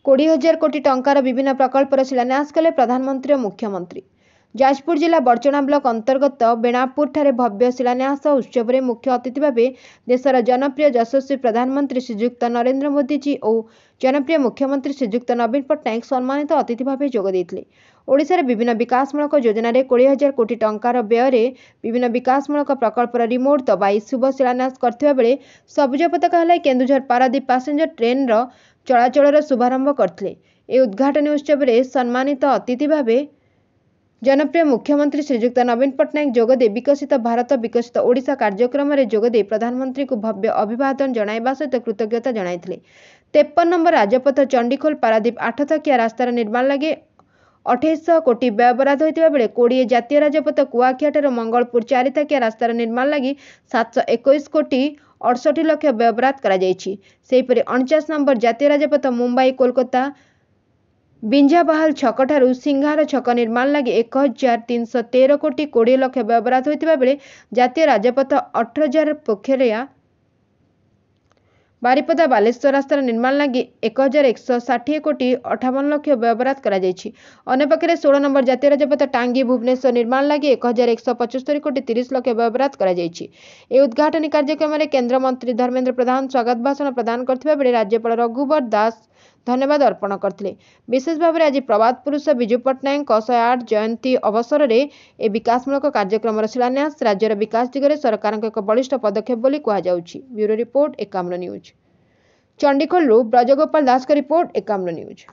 20,000 कोटी टंकार विभिन्न प्रकल्पर शिलान्यास कले प्रधानमंत्री और मुख्यमंत्री। जाजपुर जिला बरचना ब्लॉक अंतर्गत बेणापुर ठारे भव्य शिलान्यास उत्सव में मुख्य अतिथि भाव देशर जनप्रिय यशस्वी प्रधानमंत्री श्रीजुक्त नरेंद्र मोदी जी और जनप्रिय मुख्यमंत्री श्रीजुक्त नवीन पट्टनायक सम्मानित अतिथि भाव जोगदेइथिले। ओडिशार विभिन्न विकासमूलक योजन 20,000 कोटी टंकार व्यय विभिन्न विकासमूलक प्रकल्पर रिमोट दबाई शुभ शिलान्यास करथिबा बेले सबुज पताका हलाई केन्दुझर पारादीप पैसेंजर ट्रेन चलाचल शुभारंभ करथिले। ए उद्घाटन उत्सव में सम्मानित अतिथि भाव जनप्रिय मुख्यमंत्री श्रीजुक्त नवीन पट्टनायक जोगदे विकसित भारत विकसित ओडिशा कार्यक्रम में जोगदे प्रधानमंत्री को भव्य अभिवादन जणाइबा सहित कृतज्ञता जणाइथिले। 53 नंबर राजपथ चंडीखोल पारादीप 8 थाकिया रास्तार निर्माण लगे 2800 कोटी व्यय बराद होइतिबा बेले 20 जातीय राजपथ कुआखिया ठारू मंगलपुर 4 थाकिया रास्तार निर्माण लगी 721 कोटी 68 लाख व्यय बराद करा जायछि। सेहिपरि 49 नंबर जातीय राजपथ मुंबई कोलकाता बिंझाबाहाल छक ठारू सिंघार छक निर्माण लगी 1313 कोटी 20 लाख व्यय बराद होइतिबा बेले जातीय राजपथ 18,000 पोखरिया बारिपदा बालेश्वर रास्तार निर्माण लगी 1160 कोटी 58 लाख व्यय बराद करा जायछि। अन्य पक्षरे 16 नंबर जातीय राजपथ टांगी भुवनेश्वर निर्माण लगी 1175 कोटी 30 लाख व्यय बराद करा जायछि। ए उद्घाटन कार्यक्रम में केंद्र मंत्री धर्मेंद्र प्रधान स्वागत भाषण प्रदान करथिबा बेले राज्यपाल रघुवर दास धन्यवाद अर्पण करथिले। विशेष भाव में आज प्रभात पुरुष विजु पट्टनायक 108 जयंती अवसर में ए विकासमूलक कार्यक्रम शिलान्यास राज्यर विकास दिगरे सरकार एक बलिष्ठ पदक्षेप बोली कुहाଯାଉଛି। Bureau report Ekamra news. चंडीखोलू ब्रजगोपाल दास का रिपोर्ट एकाम्र न्यूज।